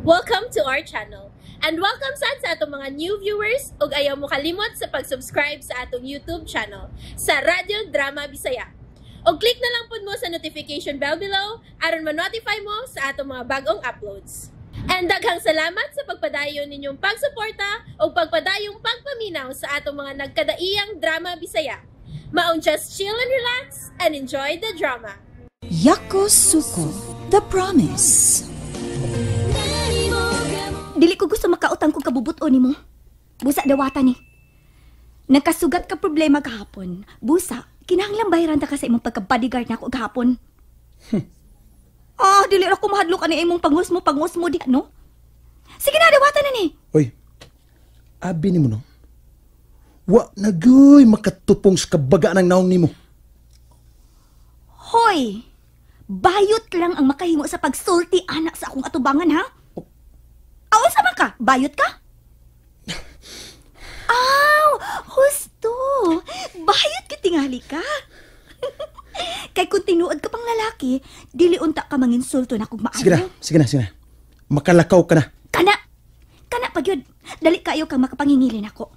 Welcome to our channel. And welcome sa atong mga new viewers ug ayaw mo kalimot sa pag-subscribe sa atong YouTube channel sa Radyo Drama Bisaya. O click na lang pud mo sa notification bell below aron ma-notify mo sa atong mga bagong uploads. And daghang salamat sa pagpadayon ninyong pagsuporta o pagpadayong pagpaminaw sa atong mga nagkadaiyang Drama Bisaya. Maong just chill and relax and enjoy the drama. Yakosuko, The Promise. Dili ko gusto makautang kung kabubuton ni mo. Busa dawata ni. Nagkasugat ka problema kahapon. Busa, kinahanglang bayaran ta ka sa imong pagka-bodyguard na ako kahapon. Dili ra ko mahadlok ani imong pangus mo di no? Sige na, dawata na ni. Oy, abi ni mo no? Wa nagoy makatupong sa kabaga ng naong nimo. Hoy! Bayot lang ang makahimo sa pagsulti anak sa akong atubangan, ha? Awan sama ka? Bayot ka? Husto! Bayot ka tingali ka? Kay kung tinuod ka pang lalaki, dili unta ka manginsulto na kung maayo. Sige na. Makalakaw ka na. Kana pagyod. Dali kayo kang makapangingilin ako.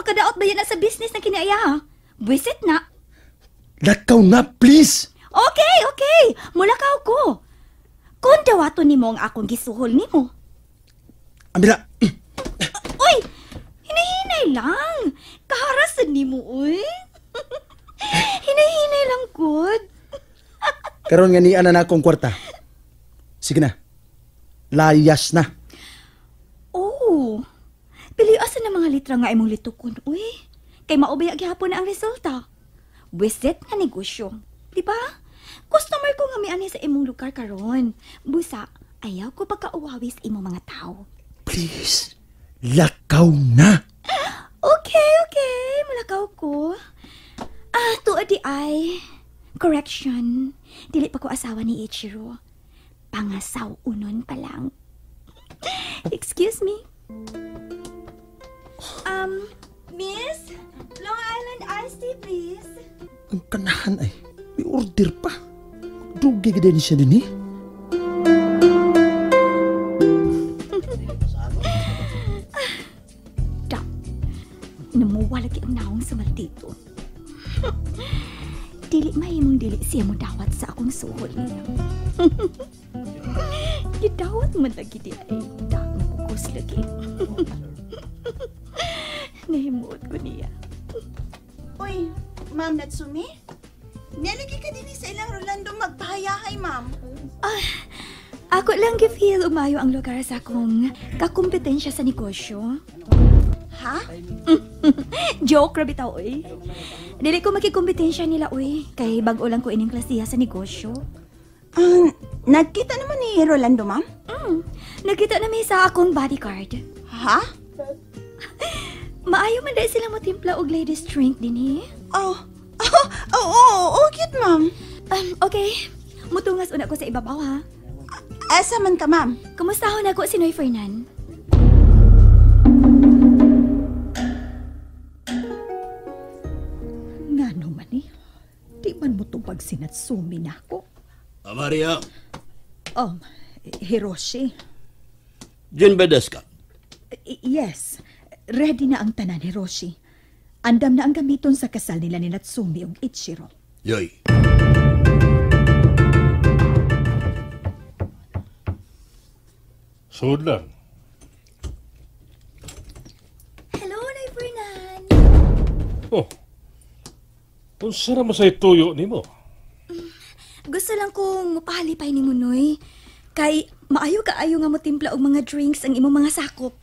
Makadaot ba yan na sa business na kinaya, ha? Buwisit na. Lakaw na, please! Okay. Mulakaw ko. Kung dawato ni mo ang akong gisuhol ni mo. Amira! Uy! Hinahinay lang. Kaharasan ni mo, uy. Hinahinay lang, good. Karon nga niana na akong kwarta. Sige na. Layas na. Oh. Piliasan na mga litra nga imong litukon, uy. Kay maubaya gihapon na ang resulta. Wisit nga negosyo. Diba? Customer ko nga may ani sa imong lugar karon. Busa, ayaw ko pagkauwawis imong mga tao. Please, lakaw na. Okay. Malakaw ko. Tuod di ay. Correction. Dili pa ko asawa ni Ichiro. Pangasaw unon pa lang. Excuse me. Miss? Long Island iced tea, please. Ang kanahan ay, may order pa. Dugi ka din siya din eh. Namuwa lagi ang naong sa maldito. Dili mahimong dili siya mo dawat sa akong suhol niya. Gidawat man lagi di ay dahang bukos lagi. Nahimuot ko niya. Uy, Ma'am Natsumi? Nalagi ka din sa ilang Rolando magpahayahay, Ma'am. Ako lang gifeel umayo ang lugar sa akong kakumpetensya sa negosyo. Ha? Joke, rabi tao, uy. Dili ko makikumpetensya nila, uy. Kay bago lang ko ining klasiya sa negosyo. Nagkita naman ni Rolando, Ma'am? Nakita na may sa akong bodyguard. Ha? Maayo man dahil sila matimpla og ladies drink din, eh. Cute, Ma'am. Okay. Mutungas una ko sa ibabaw, ha? Asa man ka, Ma'am? Kumustahon ako si Noy Fernan. Nga naman eh. Di man mo itong pagsinatsumi na ako. Maria. Hiroshi. Jinbedes ka? Yes. Ready na ang tanan, Hiroshi. Andam na ang gamiton sa kasal nila ni Natsumi ug Ichiro. Yoy. Sud lang. Hello, Noy Fernan. Unsa ra mo say tuyo nimo? Gusto lang kong mapahalipay ni Munoy. Kay maayo kaayo nga mo timpla og mga drinks ang imong mga sakop.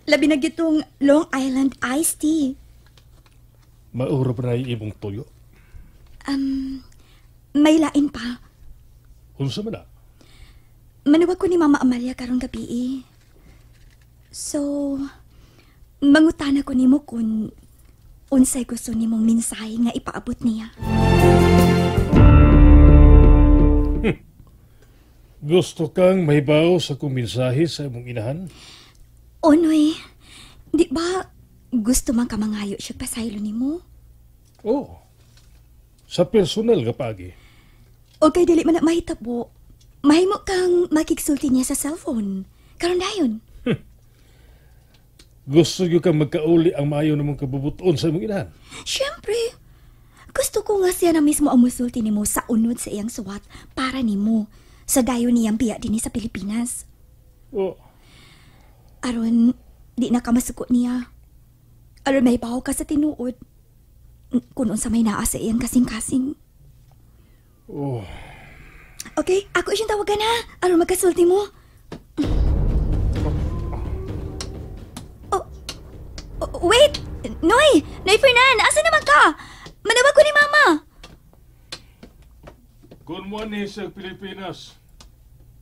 Labi na gitong Long Island iced tea. Mauro pa na imong tuyo? May lain pa. Unsa man na? Manuwag ko ni Mama Amalia karong gabi, eh. So, mangutana ko nimo kung unsay gusto nimong mensahe nga ipaabot niya. Gusto kang mahibaw sa kong mensahe sa imong inahan? Onoy, di ba gusto man ka mangayo siya pasaylo nimo? Sa personal nga pagi. O kay dili man na mahitabo. Mahimo kang makigsulti niya sa cellphone. Karon dayon. Gusto nyo kang magkauli ang maayo namang kabubuton sa imong inahan. Siyempre, gusto ko nga siya na mismo ang musulti nimo sa unod sa iyang suwat para nimo sa dayon niyang biya dinhi sa Pilipinas. Oh, Aron, di na ka masuko niya. Aron may baho ka sa tinuod. Kung unsa may naa sa iyang kasing-kasing. oh. Okay, ako siyang tawagan na. Aron magkasulti mo. Wait! Noy! Noy Fernan! Asa naman ka? Manawag ko ni Mama! Kung mo ni sa Pilipinas,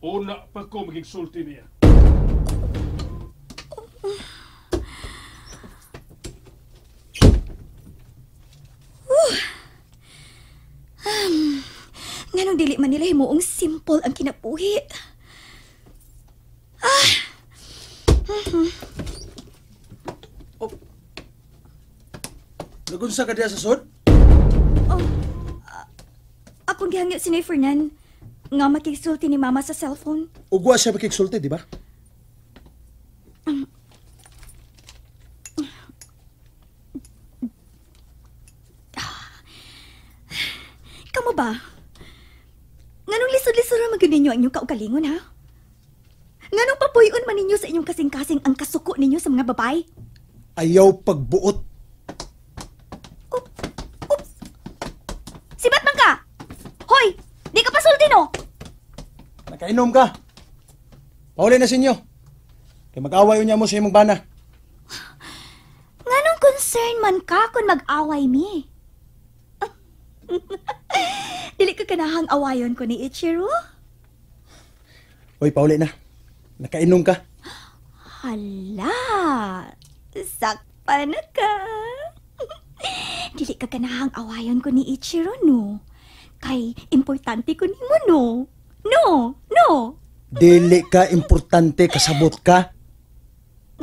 una pa ko magigsulti niya. Nganong dili man nila himuong simple ang kinabuhi. Nagunsa ka diya sa sud? Akong gihangyo si Noy Fernan nga makigsulti ni Mama sa cellphone. Ugwa siya makiksulti, di ba? Kamo ba? Nganong lisod-lisod ra magud ninyo ang inyong kaugalingon, ha? Nganong papuyon man ninyo sa inyong kasing-kasing ang kasuko ninyo sa mga babae? Ayaw pagbuot. Sibat man ka! Hoy! Di ka pasulti, no? Nakainom ka. Pauli na sinyo. Kaya mag-away niya mo sa imong bana. Nganong concern man ka kung mag-away mi? Dili ka kanahang awayon ko ni Ichiro? Hoy, pauli na. Nakainom ka. Hala! Sakpa na ka! Dili ka kanahang awayon ko ni Ichiro, no? Kay importante ko nimo, no? No! Dili ka importante, kasabot ka.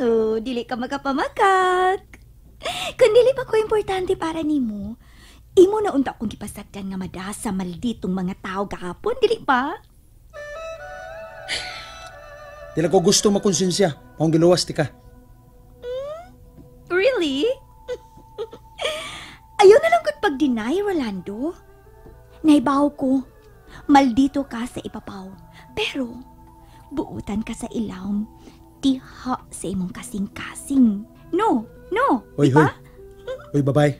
Oh, dili ka magapamakat. Kung dili pa ko importante para nimo, imo na unta kong gipasagdan nga madasa malditong mga tao gahapon, dili ba? Dili ko gusto makonsensya. Maong giluwas ti ka. Really? Ayaw na lang kung pag-deny, Rolando. Naibaw ko, maldito ka sa ipapaw. Pero, buutan ka sa ilawom, tiha sa imong kasing-kasing. No, Hoy, diba? Hoy, babay.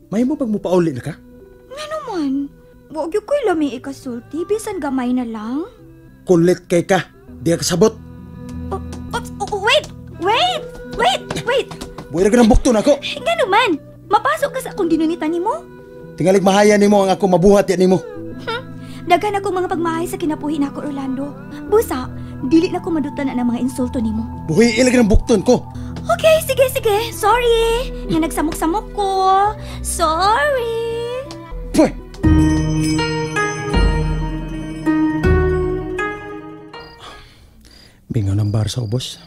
May mo pag mupauli na ka? Nga naman, wag yung ko'y lami ikasulti, bisan gamay na lang. Kulit kay ka. Di ka kasabot. Wait! Buhay na ka ng bukto na ako. Nga naman, mapasok ka sa akong dinunitan ni mo. Tingalig mahaya ni mo ang ako mabuhat yan ni mo. Daghan ako mga pagmahay sa kinabuhi na ako, Orlando. Busa, dili na ko madutan na ng mga insulto ni mo. Buhay ilag ng bukton ko. Okay, sige. Sorry. Nga nagsamok-samok ko. Sorry. Puy! Bingaw ng bar sa ubos.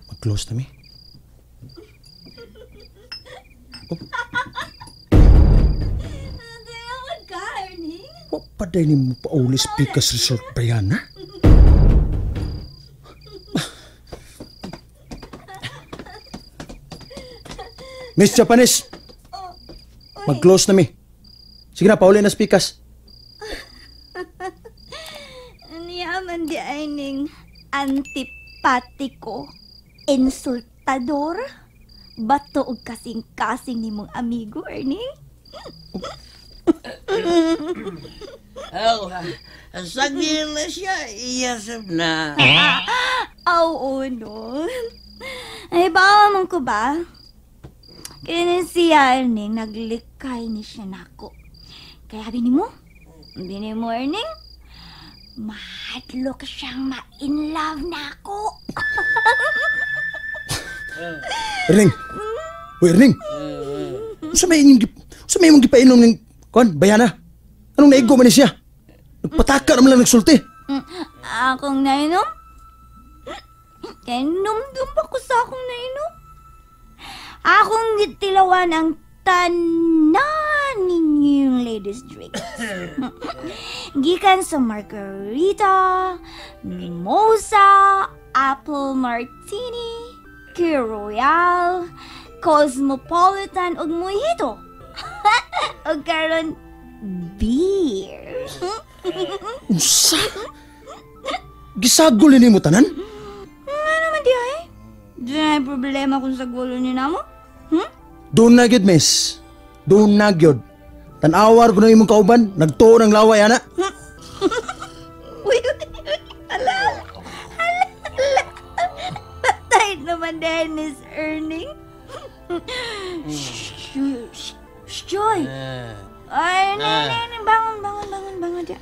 Mag-close na mi. Gayawad ka, Ernie. Papaday ni mo pauli sa Picas Resort ba yan, ha? Miss Japanese! Mag-close na mi. Sige na, pauli na sa Picas. Niyaman di ay ning antipatiko, insultador, bato og kasing-kasing ni mong amigo, Ernie. Sagil na siya, iyasap na. Oo, no. Ay, bawa man ko ba? Kaya siya, Ernie, naglikay ni siya nako. Kaya bini mo, Ernie, mahadlo ka siyang ma-in love na ako. Erning! Uy, Erning! Sa may mong gipainom ng bayana? Anong naigo man ni siya? Nagpataka naman lang nagsulti. Akong nainom? Kaya numdum pa ko sa akong nainom. Akong gitilawan ang tanan ninyo ngayong ladies drink. Gikan sa margarita, mimosa, apple martini, key royale, cosmopolitan ug mojito. Ug karon beer. Unsa? Gisagol ni mo tanan? Nga naman di ay. Di na problema kung sa gulo ni namo. Doon na gyud, miss. Doon na gyud. Tanawar ko na imong kauban, nagtuo ng laway ana. Uy, ala. Patay naman Dennis Earning. Joy. Ay, bangon dia.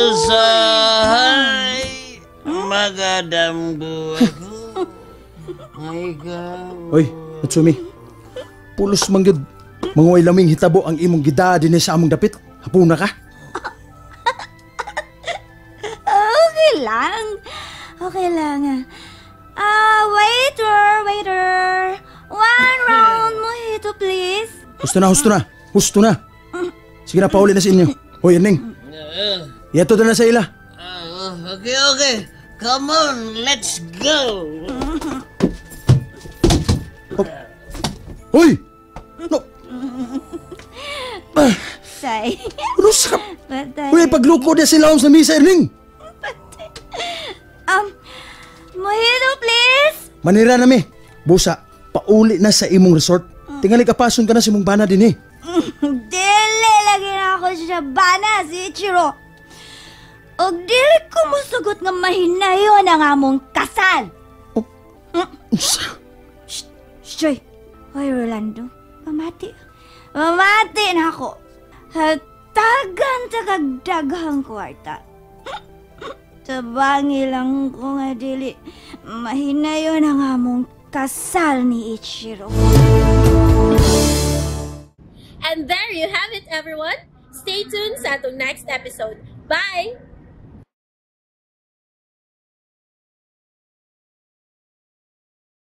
Usahay magadam ako. Ay ka. Oy, Natsumi. Pulos man gyud manguay laming hitabo ang imong gida dinhi sa among dapit. Hapuna ka. Okay lang. Okay lang. Waiter. One round mojito, please. Husto na. Sige na, pauli na sa inyo. Hoy, Ning. Yato na sa ila. Okay. Come on, let's go. Hoy! No! Say. Rusa ka! Patay. Uy, pagluko niya sila sa misa, Ning! Mojito, please. Manira na mi. Busa, pauli na sa imong resort. Tingali kapason ka na sa imong bana din eh. Dili lagi na ako siya bana si Ichiro. Og dili ko musugot nga mahinayon ang among kasal. Unsa? Joy. Hoy, Rolando. Mamati na ako. Hatagan sa kagdaghang kwarta. Tabangi lang ko nga dili mahinayon ang among kasal ni Ichiro. And there you have it, everyone. Stay tuned sa atong next episode. Bye!